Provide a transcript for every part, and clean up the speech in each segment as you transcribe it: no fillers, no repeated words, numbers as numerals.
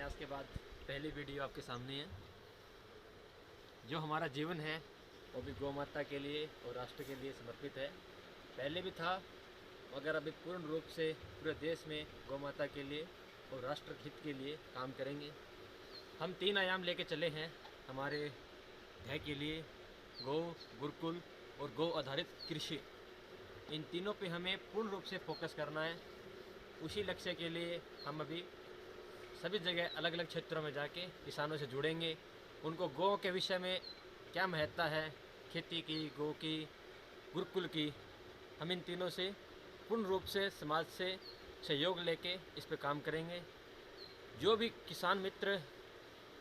संन्यास के बाद पहली वीडियो आपके सामने है। जो हमारा जीवन है वो भी गौ माता के लिए और राष्ट्र के लिए समर्पित है। पहले भी था, मगर अभी पूर्ण रूप से पूरे देश में गौ माता के लिए और राष्ट्र हित के लिए काम करेंगे। हम 3 आयाम लेके चले हैं हमारे ध्येय के लिए: गौ, गुरुकुल और गौ आधारित कृषि। इन तीनों पे हमें पूर्ण रूप से फोकस करना है। उसी लक्ष्य के लिए हम अभी सभी जगह अलग अलग क्षेत्रों में जाके किसानों से जुड़ेंगे। उनको गौ के विषय में क्या महत्ता है, खेती की, गौ की, गुरुकुल की, हम इन तीनों से पूर्ण रूप से समाज से सहयोग लेके इस पे काम करेंगे। जो भी किसान मित्र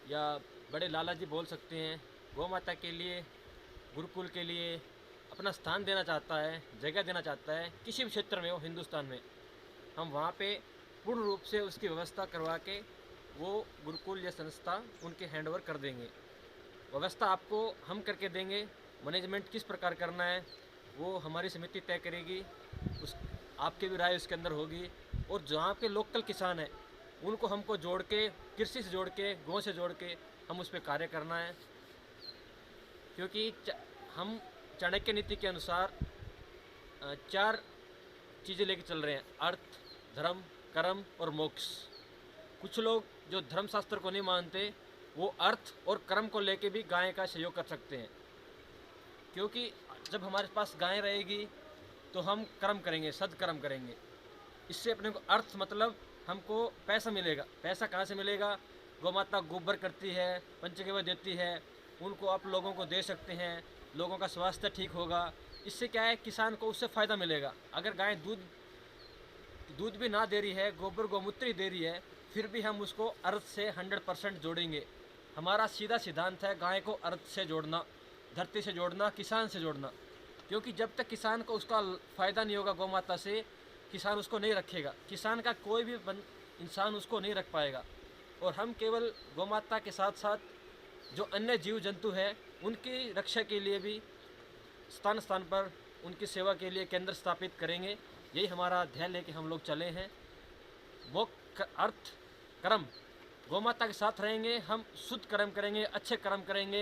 या बड़े लाला जी बोल सकते हैं, गौ माता के लिए, गुरुकुल के लिए अपना स्थान देना चाहता है, जगह देना चाहता है, किसी भी क्षेत्र में हो हिंदुस्तान में, हम वहाँ पे पूर्ण रूप से उसकी व्यवस्था करवा के वो गुरुकुल या संस्था उनके हैंडओवर कर देंगे। व्यवस्था आपको हम करके देंगे। मैनेजमेंट किस प्रकार करना है वो हमारी समिति तय करेगी। उस आपकी भी राय उसके अंदर होगी। और जहाँ के लोकल किसान हैं उनको हमको जोड़ के, कृषि से जोड़ के, गौ से जोड़ के हम उस पर कार्य करना है। क्योंकि हम चाणक्य नीति के अनुसार 4 चीज़ें लेके चल रहे हैं: अर्थ, धर्म, कर्म और मोक्ष। कुछ लोग जो धर्मशास्त्र को नहीं मानते वो अर्थ और कर्म को लेके भी गाय का सहयोग कर सकते हैं। क्योंकि जब हमारे पास गाय रहेगी तो हम कर्म करेंगे, सदकर्म करेंगे। इससे अपने को अर्थ मतलब हमको पैसा मिलेगा। पैसा कहाँ से मिलेगा? गौ माता गोबर करती है, पंचगव्य देती है, उनको आप लोगों को दे सकते हैं। लोगों का स्वास्थ्य ठीक होगा। इससे क्या है, किसान को उससे फ़ायदा मिलेगा। अगर गाय दूध भी ना दे रही है, गोबर गौमूत्र ही दे रही है, फिर भी हम उसको अर्थ से 100% जोड़ेंगे। हमारा सीधा सिद्धांत है गाय को अर्थ से जोड़ना, धरती से जोड़ना, किसान से जोड़ना। क्योंकि जब तक किसान को उसका फ़ायदा नहीं होगा गौ माता से, किसान उसको नहीं रखेगा। किसान का कोई भी इंसान उसको नहीं रख पाएगा। और हम केवल गौ माता के साथ साथ जो अन्य जीव जंतु हैं उनकी रक्षा के लिए भी स्थान स्थान पर उनकी सेवा के लिए केंद्र स्थापित करेंगे। यही हमारा ध्यान लेके हम लोग चले हैं। वो अर्थ कर्म गौ माता के साथ रहेंगे, हम शुद्ध कर्म करेंगे, अच्छे कर्म करेंगे।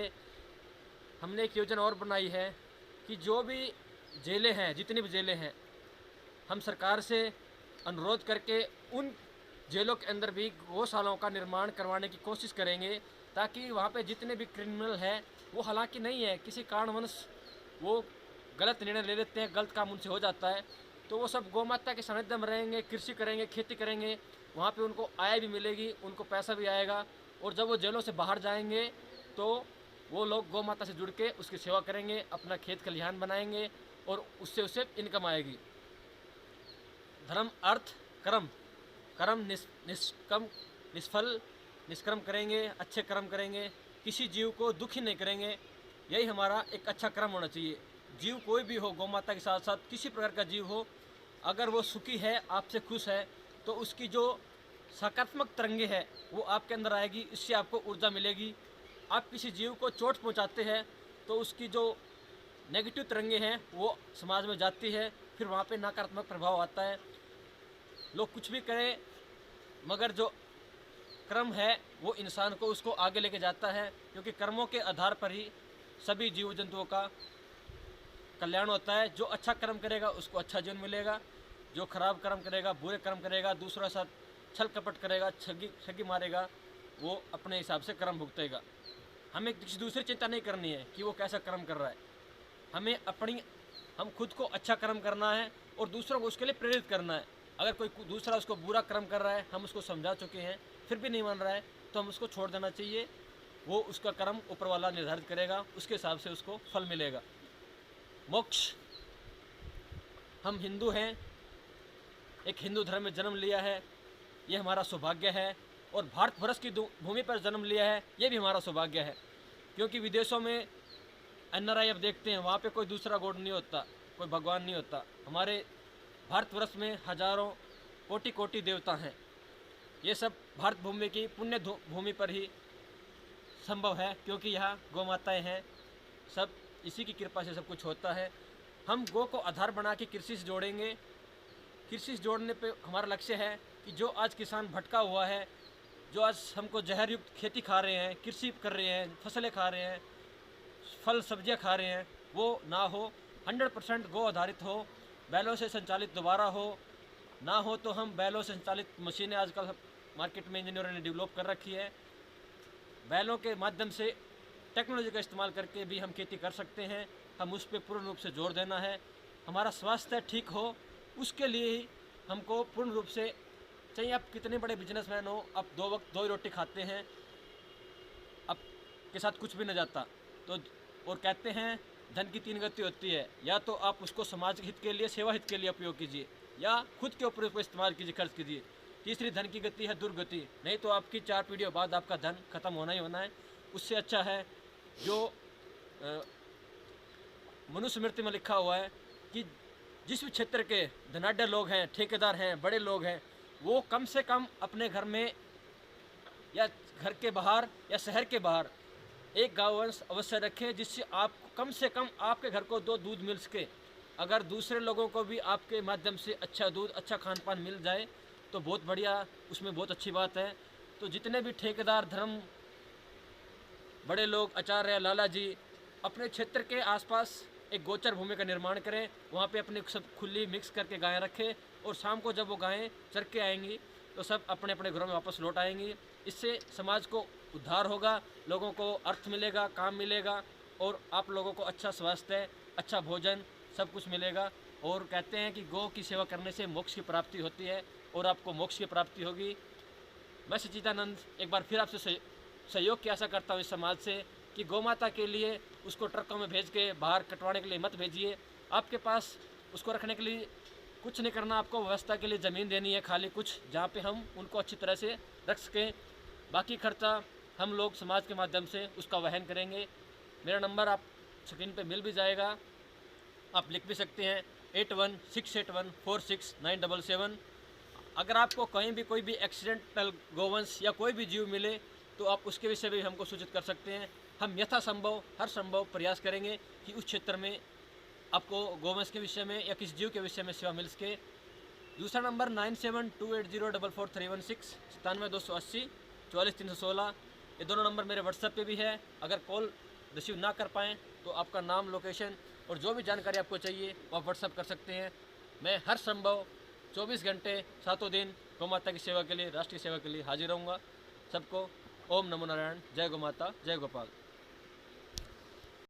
हमने एक योजना और बनाई है कि जो भी जेलें हैं, जितनी भी जेलें हैं, हम सरकार से अनुरोध करके उन जेलों के अंदर भी गौशालाओं का निर्माण करवाने की कोशिश करेंगे, ताकि वहाँ पे जितने भी क्रिमिनल हैं, वो हालांकि नहीं है, किसी कारणवश वो गलत निर्णय ले लेते हैं, गलत काम उनसे हो जाता है, तो वो सब गौ माता के सानिध्य में रहेंगे, कृषि करेंगे, खेती करेंगे। वहाँ पे उनको आय भी मिलेगी, उनको पैसा भी आएगा। और जब वो जेलों से बाहर जाएंगे तो वो लोग गौ माता से जुड़ के उसकी सेवा करेंगे, अपना खेत खलिहान बनाएंगे और उससे इनकम आएगी। धर्म, अर्थ, कर्म। कर्म निष्फल करेंगे, अच्छे कर्म करेंगे, किसी जीव को दुखी नहीं करेंगे। यही हमारा एक अच्छा कर्म होना चाहिए। जीव कोई भी हो, गौ माता के साथ साथ किसी प्रकार का जीव हो, अगर वो सुखी है, आपसे खुश है, तो उसकी जो सकारात्मक तरंगे है वो आपके अंदर आएगी। इससे आपको ऊर्जा मिलेगी। आप किसी जीव को चोट पहुंचाते हैं तो उसकी जो नेगेटिव तरंगे हैं वो समाज में जाती है, फिर वहाँ पे नकारात्मक प्रभाव आता है। लोग कुछ भी करें, मगर जो कर्म है वो इंसान को उसको आगे लेके जाता है। क्योंकि कर्मों के आधार पर ही सभी जीव जंतुओं का कल्याण होता है। जो अच्छा कर्म करेगा उसको अच्छा जीवन मिलेगा, जो खराब कर्म करेगा, बुरे कर्म करेगा, दूसरों के साथ छल कपट करेगा, ठगी मारेगा, वो अपने हिसाब से कर्म भुगतेगा। हमें किसी दूसरी चिंता नहीं करनी है कि वो कैसा कर्म कर रहा है। हम खुद को अच्छा कर्म करना है और दूसरों को उसके लिए प्रेरित करना है। अगर कोई दूसरा उसको बुरा कर्म कर रहा है, हम उसको समझा चुके हैं, फिर भी नहीं मान रहा है, तो हम उसको छोड़ देना चाहिए। वो उसका कर्म ऊपर वाला निर्धारित करेगा, उसके हिसाब से उसको फल मिलेगा। मोक्ष, हम हिंदू हैं, एक हिंदू धर्म में जन्म लिया है, ये हमारा सौभाग्य है। और भारतवर्ष की भूमि पर जन्म लिया है, ये भी हमारा सौभाग्य है। क्योंकि विदेशों में NRI अब देखते हैं, वहाँ पे कोई दूसरा गॉड नहीं होता, कोई भगवान नहीं होता। हमारे भारतवर्ष में हजारों कोटि कोटि देवता हैं। ये सब भारत भूमि की पुण्य भूमि पर ही संभव है, क्योंकि यहाँ गौ माताएँ हैं। सब इसी की कृपा से सब कुछ होता है। हम गौ को आधार बना के कृषि से जोड़ेंगे। कृषि से जोड़ने पे हमारा लक्ष्य है कि जो आज किसान भटका हुआ है, जो आज हमको जहर युक्त खेती खा रहे हैं, कृषि कर रहे हैं, फसलें खा रहे हैं, फल सब्जियां खा रहे हैं, वो ना हो। 100% गौ आधारित हो, बैलों से संचालित दोबारा हो, ना हो तो हम बैलों से संचालित मशीनें आजकल मार्केट में इंजीनियरों ने डेवलप कर रखी है, बैलों के माध्यम से टेक्नोलॉजी का इस्तेमाल करके भी हम खेती कर सकते हैं। हम उस पर पूर्ण रूप से जोर देना है। हमारा स्वास्थ्य ठीक हो, उसके लिए ही हमको पूर्ण रूप से, चाहे आप कितने बड़े बिजनेसमैन हो, आप 2 वक्त 2 ही रोटी खाते हैं, अब के साथ कुछ भी न जाता तो। और कहते हैं धन की 3 गति होती है, या तो आप उसको समाज हित के लिए, सेवा हित के लिए उपयोग कीजिए, या खुद के ऊपर उसको इस्तेमाल कीजिए, खर्च कीजिए। तीसरी धन की गति है दुर्गति, नहीं तो आपकी 4 पीढ़ियों बाद आपका धन खत्म होना ही होना है। उससे अच्छा है जो मनुस्मृति में लिखा हुआ है कि जिस भी क्षेत्र के धनाढ्य लोग हैं, ठेकेदार हैं, बड़े लोग हैं, वो कम से कम अपने घर में या घर के बाहर या शहर के बाहर एक गौवंश अवश्य रखें, जिससे आप कम से कम आपके घर को 2 दूध मिल सके। अगर दूसरे लोगों को भी आपके माध्यम से अच्छा दूध, अच्छा खान पान मिल जाए तो बहुत बढ़िया, उसमें बहुत अच्छी बात है। तो जितने भी ठेकेदार, धर्म, बड़े लोग, आचार्य, लाला जी, अपने क्षेत्र के आसपास एक गोचर भूमि का निर्माण करें, वहाँ पे अपनी सब खुली मिक्स करके गायें रखें, और शाम को जब वो गायें चर के आएंगी तो सब अपने अपने घरों में वापस लौट आएंगी। इससे समाज को उद्धार होगा, लोगों को अर्थ मिलेगा, काम मिलेगा, और आप लोगों को अच्छा स्वास्थ्य, अच्छा भोजन, सब कुछ मिलेगा। और कहते हैं कि गौ की सेवा करने से मोक्ष की प्राप्ति होती है, और आपको मोक्ष की प्राप्ति होगी। मैं सच्चिदानंद एक बार फिर आपसे सहयोग की आशा करता हूँ इस समाज से, कि गौ माता के लिए उसको ट्रकों में भेज के बाहर कटवाने के लिए मत भेजिए। आपके पास उसको रखने के लिए कुछ नहीं करना, आपको व्यवस्था के लिए ज़मीन देनी है खाली कुछ, जहाँ पे हम उनको अच्छी तरह से रख सकें। बाकी खर्चा हम लोग समाज के माध्यम से उसका वहन करेंगे। मेरा नंबर आप स्क्रीन पे मिल भी जाएगा, आप लिख भी सकते हैं 8168146977। अगर आपको कहीं भी कोई भी एक्सीडेंटल गोवंश या कोई भी जीव मिले तो आप उसके विषय में भी हमको सूचित कर सकते हैं। हम यथासंभव हर संभव प्रयास करेंगे कि उस क्षेत्र में आपको गोवंश के विषय में या किसी जीव के विषय में सेवा मिल सके। दूसरा नंबर 9728044316, 97280 44316। ये दोनों नंबर मेरे व्हाट्सएप पे भी है। अगर कॉल रिसीव ना कर पाएँ तो आपका नाम, लोकेशन और जो भी जानकारी आपको चाहिए वो आप व्हाट्सएप कर सकते हैं। मैं हर संभव 24 घंटे 7 दिन गौ माता की सेवा के लिए, राष्ट्रीय सेवा के लिए हाजिर रहूँगा। सबको ओम नमो नारायण, जय गौ माता, जय गोपाल।